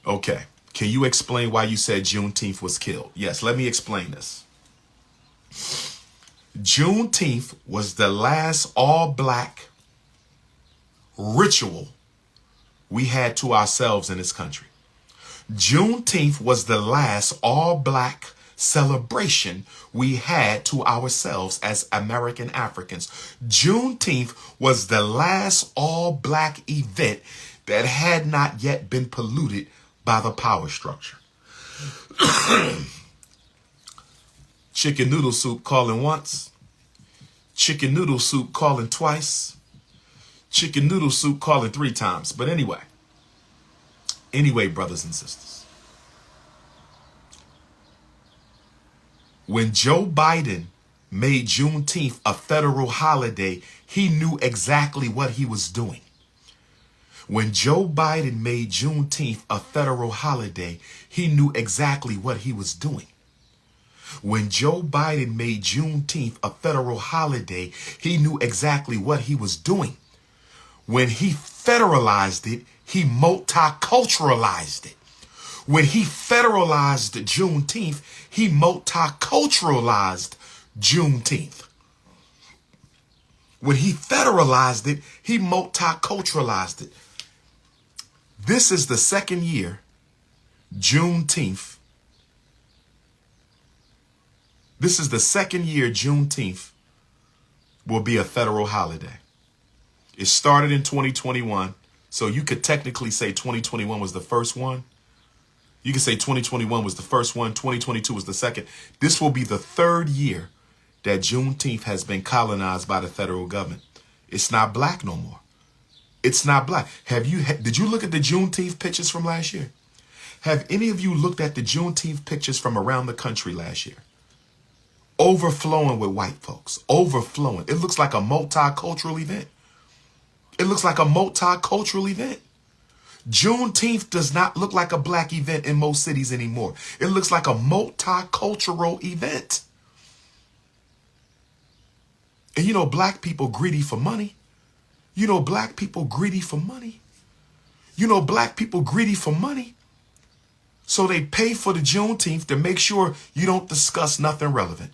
Okay. Can you explain why you said Juneteenth was killed? Yes, let me explain this. Juneteenth was the last all-black ritual we had to ourselves in this country. Juneteenth was the last all-black celebration we had to ourselves as American Africans. Juneteenth was the last all-black event that had not yet been polluted by the power structure. Chicken noodle soup calling once. Chicken noodle soup calling twice. Chicken noodle soup calling 3 times. But anyway, brothers and sisters, when Joe Biden made Juneteenth a federal holiday, he knew exactly what he was doing. When Joe Biden made Juneteenth a federal holiday, he knew exactly what he was doing. When Joe Biden made Juneteenth a federal holiday, he knew exactly what he was doing. When he federalized it, he multiculturalized it. When he federalized Juneteenth, he multiculturalized Juneteenth. When he federalized it, he multiculturalized it. This is the second year Juneteenth. This is the second year Juneteenth will be a federal holiday. It started in 2021, so you could technically say 2021 was the first one. You could say 2021 was the first one, 2022 was the second. This will be the third year that Juneteenth has been colonized by the federal government. It's not black no more. It's not black. Did you look at the Juneteenth pictures from last year? Have any of you looked at the Juneteenth pictures from around the country last year? Overflowing with white folks, overflowing. It looks like a multicultural event. It looks like a multicultural event. Juneteenth does not look like a black event in most cities anymore. It looks like a multicultural event. And you know, black people greedy for money. You know, black people greedy for money. You know, black people greedy for money. So they pay for the Juneteenth to make sure you don't discuss nothing relevant.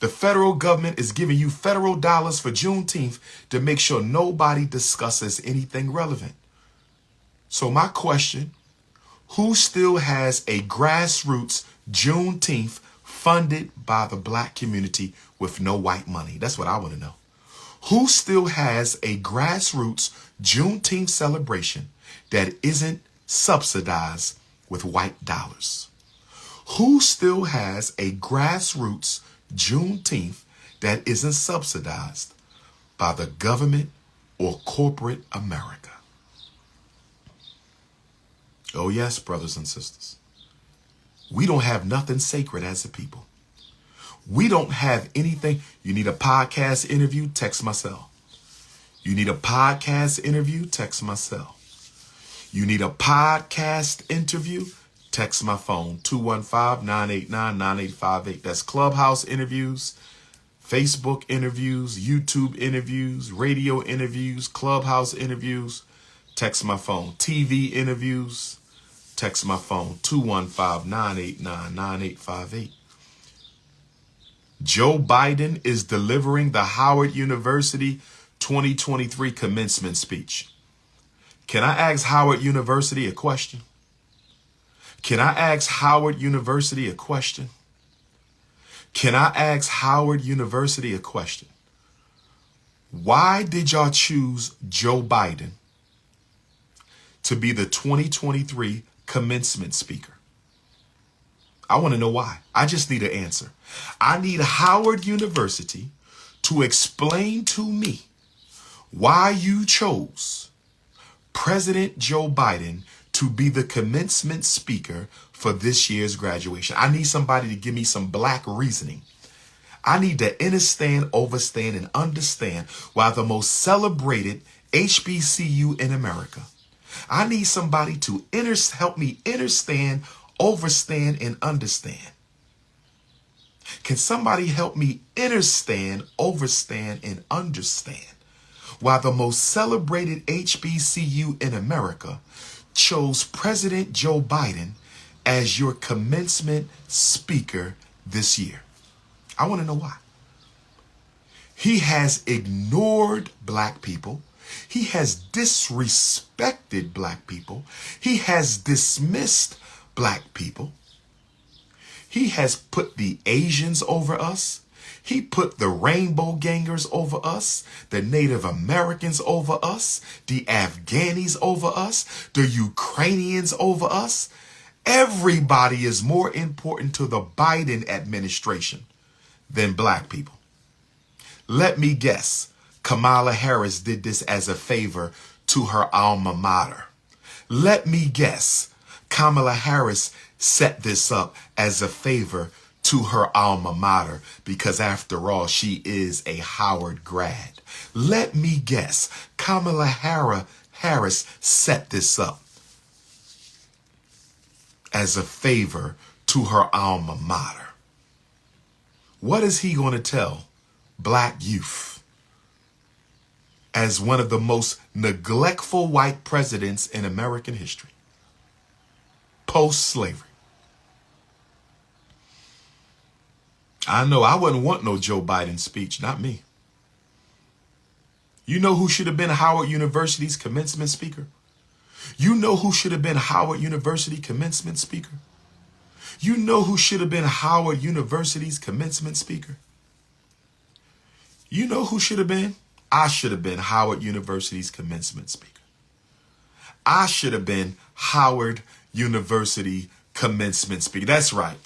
The federal government is giving you federal dollars for Juneteenth to make sure nobody discusses anything relevant. So my question, who still has a grassroots Juneteenth funded by the black community with no white money? That's what I want to know. Who still has a grassroots Juneteenth celebration that isn't subsidized with white dollars? Who still has a grassroots Juneteenth that isn't subsidized by the government or corporate America? Oh yes, brothers and sisters. We don't have nothing sacred as a people. We don't have anything. You need a podcast interview? Text my cell. You need a podcast interview? Text my cell. You need a podcast interview? Text my phone, 215-989-9858. That's Clubhouse interviews, Facebook interviews, YouTube interviews, radio interviews, Clubhouse interviews. Text my phone. TV interviews. Text my phone, 215-989-9858. Joe Biden is delivering the Howard University 2023 commencement speech. Can I ask Howard University a question? Can I ask Howard University a question? Can I ask Howard University a question? Why did y'all choose Joe Biden to be the 2023 commencement speaker? I want to know why. I just need an answer. I need Howard University to explain to me why you chose President Joe Biden to be the commencement speaker for this year's graduation. I need somebody to give me some black reasoning. I need to understand, overstand, and understand why the most celebrated HBCU in America. I need somebody to help me understand, overstand, and understand. Can somebody help me understand, overstand, and understand why the most celebrated HBCU in America chose President Joe Biden as your commencement speaker this year. I want to know why. He has ignored black people. He has disrespected black people. He has dismissed black people. He has put the Asians over us. He put the rainbow gangers over us, the Native Americans over us, the Afghanis over us, the Ukrainians over us. Everybody is more important to the Biden administration than black people. Let me guess, Kamala Harris did this as a favor to her alma mater. Let me guess, Kamala Harris set this up as a favor to her alma mater because after all, she is a Howard grad. Let me guess, Kamala Harris set this up as a favor to her alma mater. What is he going to tell black youth as one of the most neglectful white presidents in American history, post-slavery? I know I wouldn't want no Joe Biden speech, not me. You know who should have been Howard University's commencement speaker? You know who should have been Howard University commencement speaker? You know who should have been Howard University's commencement speaker? You know who should have been? I should have been Howard University's commencement speaker. I should have been Howard University commencement speaker. That's right.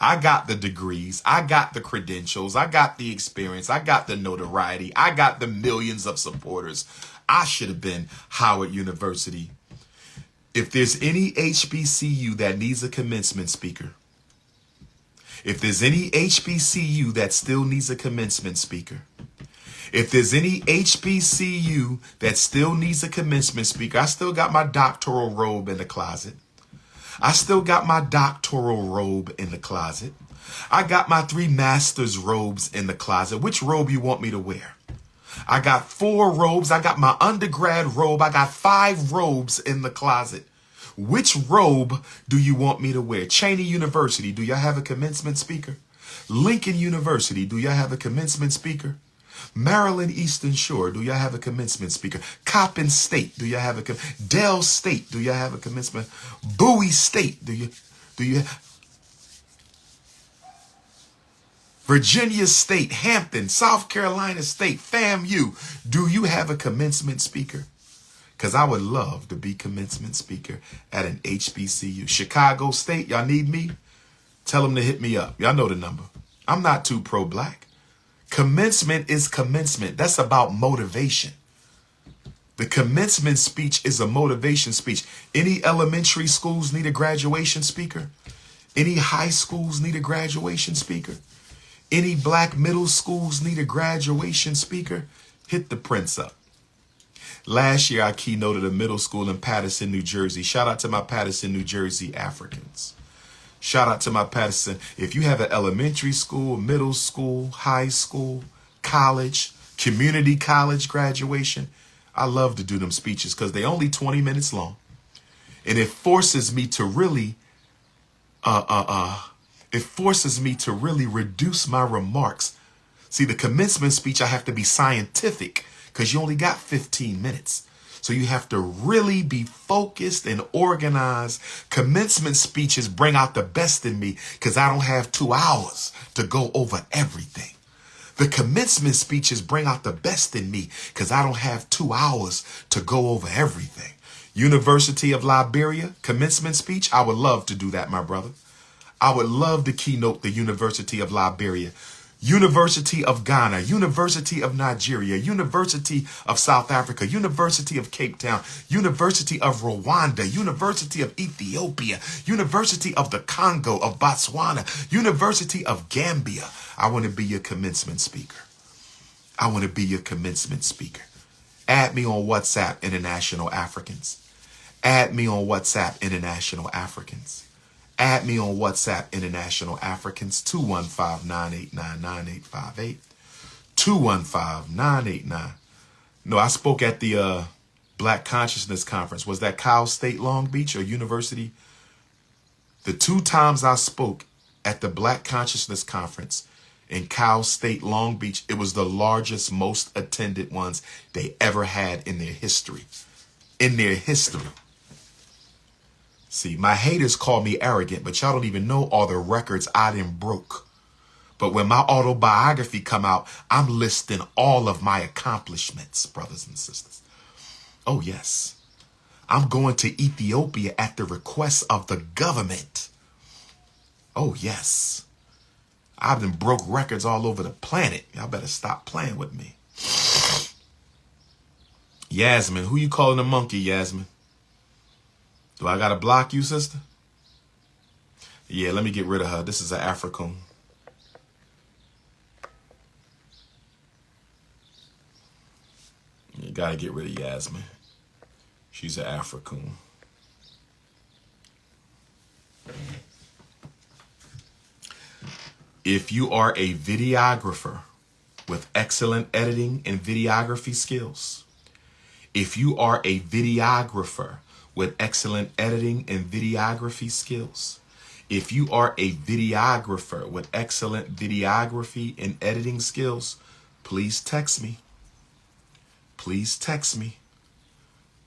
I got the degrees. I got the credentials. I got the experience. I got the notoriety. I got the millions of supporters. I should have been Howard University. If there's any HBCU that needs a commencement speaker, if there's any HBCU that still needs a commencement speaker, if there's any HBCU that still needs a commencement speaker, I still got my doctoral robe in the closet. I still got my doctoral robe in the closet. I got my 3 master's robes in the closet. Which robe you want me to wear? I got 4 robes. I got my undergrad robe. I got 5 robes in the closet. Which robe do you want me to wear? Cheney University, do y'all have a commencement speaker? Lincoln University, do y'all have a commencement speaker? Maryland Eastern Shore, do y'all have a commencement speaker? Coppin State, do y'all have a Dell State, do y'all have a commencement? Bowie State, do you Virginia State, Hampton, South Carolina State, FAMU, do you have a commencement speaker? Because I would love to be commencement speaker at an HBCU. Chicago State, y'all need me? Tell them to hit me up. Y'all know the number. I'm not too pro-black. Commencement is commencement. That's about motivation. The commencement speech is a motivation speech. Any elementary schools need a graduation speaker? Any high schools need a graduation speaker? Any black middle schools need a graduation speaker? Hit the prince up. Last year, I keynoted a middle school in Paterson, New Jersey. Shout out to my Paterson, New Jersey Africans. Shout out to my Paterson. If you have an elementary school, middle school, high school, college, community college graduation, I love to do them speeches because they only 20 minutes long. And it forces me to really, reduce my remarks. See, the commencement speech, I have to be scientific because you only got 15 minutes. So you have to really be focused and organized. Commencement speeches bring out the best in me because I don't have 2 hours to go over everything. The commencement speeches bring out the best in me because I don't have 2 hours to go over everything. University of Liberia, commencement speech. I would love to do that, my brother. I would love to keynote the University of Liberia. University of Ghana, University of Nigeria, University of South Africa, University of Cape Town, University of Rwanda, University of Ethiopia, University of the Congo, of Botswana, University of Gambia. I want to be your commencement speaker. I want to be your commencement speaker. Add me on WhatsApp, International Africans. Add me on WhatsApp, International Africans. Add me on WhatsApp, International Africans, 215-989-9858. 215-989. No, I spoke at the Black Consciousness Conference. Was that Cal State Long Beach or University? The 2 times I spoke at the Black Consciousness Conference in Cal State Long Beach, it was the largest, most attended ones they ever had in their history. In their history. See, my haters call me arrogant, but y'all don't even know all the records I done broke. But when my autobiography come out, I'm listing all of my accomplishments, brothers and sisters. Oh, yes. I'm going to Ethiopia at the request of the government. Oh, yes. I've been broke records all over the planet. Y'all better stop playing with me. Yasmin, who you calling a monkey, Yasmin? Do I got to block you, sister? Yeah, let me get rid of her. This is an African. You got to get rid of Yasmin. She's an African. If you are a videographer with excellent editing and videography skills, if you are a videographer with excellent editing and videography skills, if you are a videographer with excellent videography and editing skills, please text me. Please text me.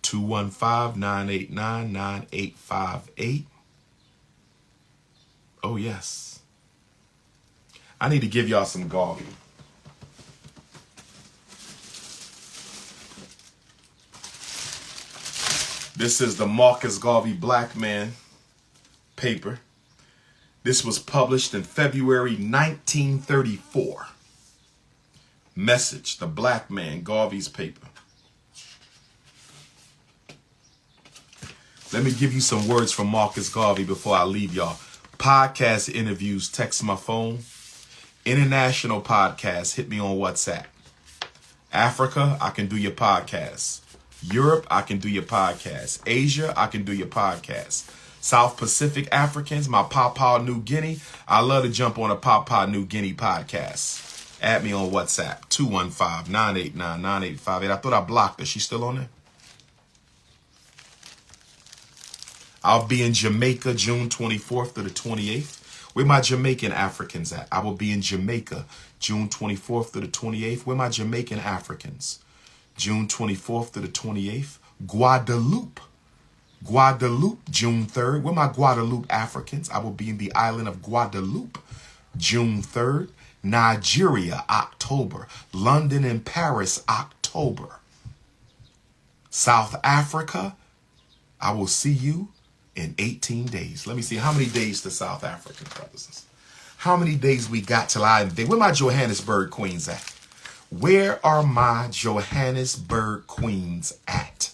215-989-9858. Oh, yes. I need to give y'all some Garvey. This is the Marcus Garvey Black Man paper. This was published in February 1934. Message, the Black Man, Garvey's paper. Let me give you some words from Marcus Garvey before I leave y'all. Podcast interviews, text my phone. International podcasts, hit me on WhatsApp. Africa, I can do your podcast. Europe, I can do your podcast. Asia, I can do your podcast. South Pacific Africans, my Papua New Guinea, I love to jump on a Papua New Guinea podcast. Add me on WhatsApp, 215-989-9858. I thought I blocked her. She's still on there? I'll be in Jamaica June 24th to the 28th. Where my Jamaican Africans at? I will be in Jamaica June 24th to the 28th. Where my Jamaican Africans? June 24th to the 28th. Guadeloupe, June 3rd. Where my Guadeloupe Africans? I will be in the island of Guadeloupe June 3rd. Nigeria, October. London and Paris, October. South Africa, I will see you in 18 days. Let me see, how many days to South Africa, brothers? How many days we got till I invade? Where my Johannesburg queens at? Where are my Johannesburg queens at?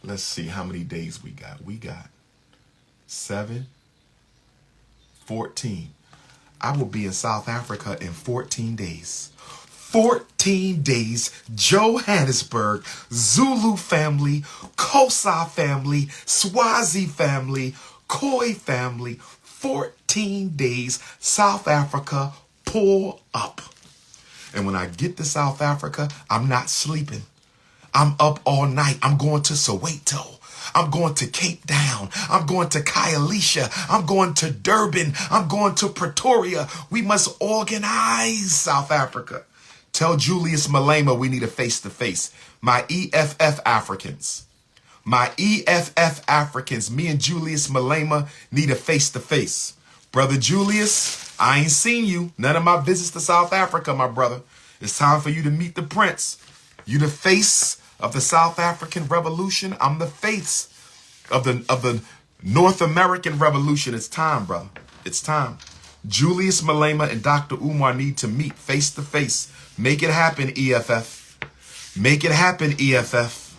Let's see how many days we got. We got 7, 14. I will be in South Africa in 14 days. 14 days, Johannesburg, Zulu family, Xhosa family, Swazi family, Khoi family, 14 days, South Africa, pull up. And when I get to South Africa, I'm not sleeping. I'm up all night. I'm going to Soweto. I'm going to Cape Town. I'm going to Khayelitsha. I'm going to Durban. I'm going to Pretoria. We must organize South Africa. Tell Julius Malema we need a face-to-face. My EFF Africans. My EFF Africans. Me and Julius Malema need a face-to-face. Brother Julius, I ain't seen you. None of my visits to South Africa, my brother. It's time for you to meet the prince. You the face of the South African Revolution. I'm the face of the North American Revolution. It's time, brother. It's time. Julius Malema and Dr. Umar need to meet face to face. Make it happen, EFF. Make it happen, EFF.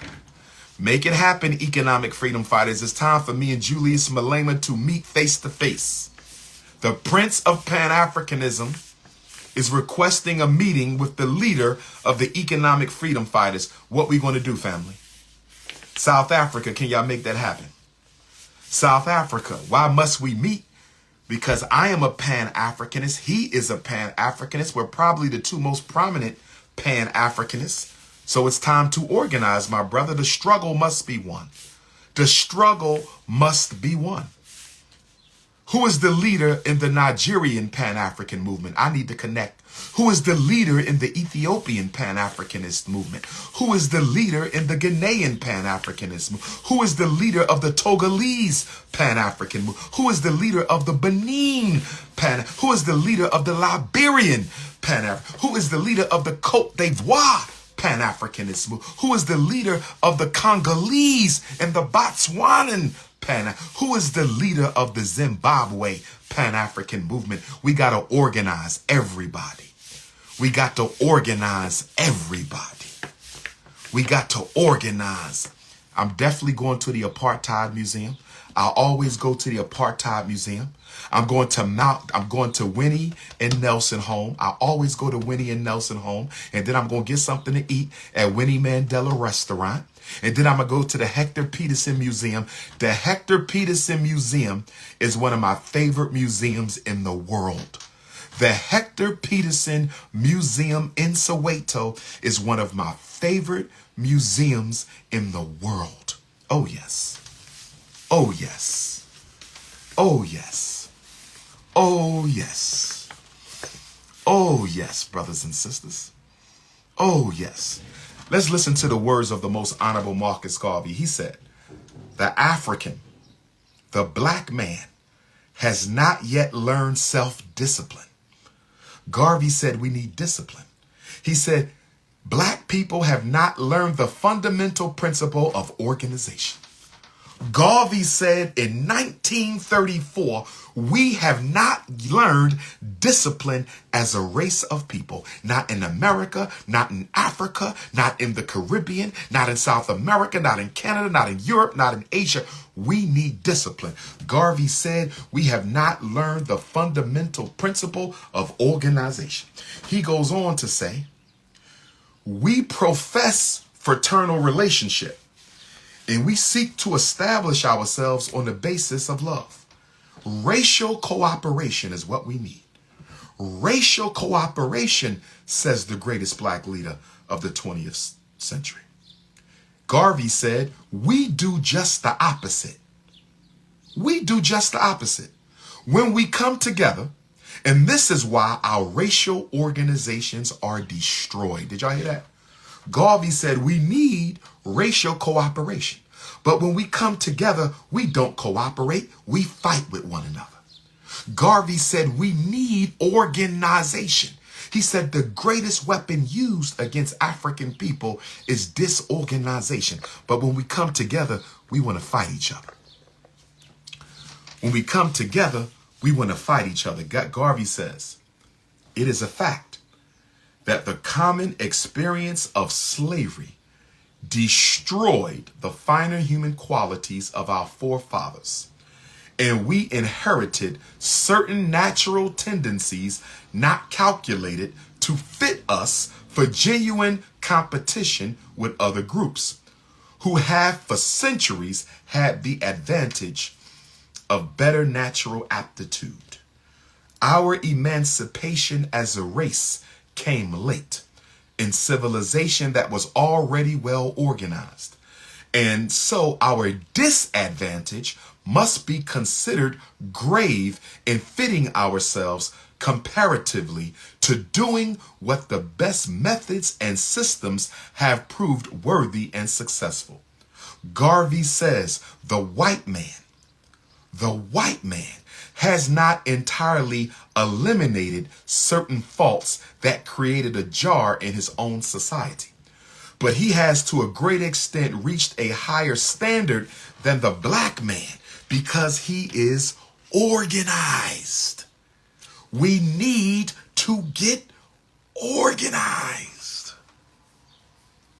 Make it happen, economic freedom fighters. It's time for me and Julius Malema to meet face to face. The Prince of Pan-Africanism is requesting a meeting with the leader of the economic freedom fighters. What we going to do, family? South Africa, can y'all make that happen? South Africa, why must we meet? Because I am a Pan-Africanist. He is a Pan-Africanist. We're probably the two most prominent Pan-Africanists. So it's time to organize, my brother. The struggle must be won. The struggle must be won. Who is the leader in the Nigerian Pan-African movement? I need to connect. Who is the leader in the Ethiopian Pan-Africanist movement? Who is the leader in the Ghanaian Pan-Africanist movement? Who is the leader of the Togolese Pan-African movement? Who is the leader of the Benin Who is the leader of the Liberian Pan-African? Who is the leader of the Cote d'Ivoire Pan-Africanist movement? Who is the leader of the Congolese and the Botswanan Who is the leader of the Zimbabwe Pan-African movement? We got to organize everybody. We got to organize everybody. We got to organize. I'm definitely going to the Apartheid Museum. I'll always go to the Apartheid Museum. I'm going to Winnie and Nelson Home. I always go to Winnie and Nelson Home. And then I'm going to get something to eat at Winnie Mandela Restaurant. And then I'm going to go to the Hector Peterson Museum. The Hector Peterson Museum is one of my favorite museums in the world. The Hector Peterson Museum in Soweto is one of my favorite museums in the world. Oh, yes. Oh, yes. Oh, yes. Oh, yes. Oh, yes, brothers and sisters. Oh, yes. Let's listen to the words of the most honorable Marcus Garvey. He said, the African, the black man, has not yet learned self-discipline. Garvey said we need discipline. He said, black people have not learned the fundamental principle of organization. Garvey said in 1934, we have not learned discipline as a race of people. Not in America, not in Africa, not in the Caribbean, not in South America, not in Canada, not in Europe, not in Asia. We need discipline. Garvey said we have not learned the fundamental principle of organization. He goes on to say, we profess fraternal relationship, and we seek to establish ourselves on the basis of love. Racial cooperation is what we need. Racial cooperation, says the greatest black leader of the 20th century. Garvey said, we do just the opposite. We do just the opposite. When we come together, and this is why our racial organizations are destroyed. Did y'all hear that? Garvey said we need racial cooperation. But when we come together, we don't cooperate. We fight with one another. Garvey said we need organization. He said the greatest weapon used against African people is disorganization. But when we come together, we want to fight each other. When we come together, we want to fight each other. Garvey says, it is a fact that the common experience of slavery destroyed the finer human qualities of our forefathers, and we inherited certain natural tendencies not calculated to fit us for genuine competition with other groups who have for centuries had the advantage of better natural aptitude. Our emancipation as a race came late in civilization that was already well organized. And so our disadvantage must be considered grave in fitting ourselves comparatively to doing what the best methods and systems have proved worthy and successful. Garvey says the white man has not entirely eliminated certain faults that created a jar in his own society, but he has to a great extent reached a higher standard than the black man because he is organized. We need to get organized.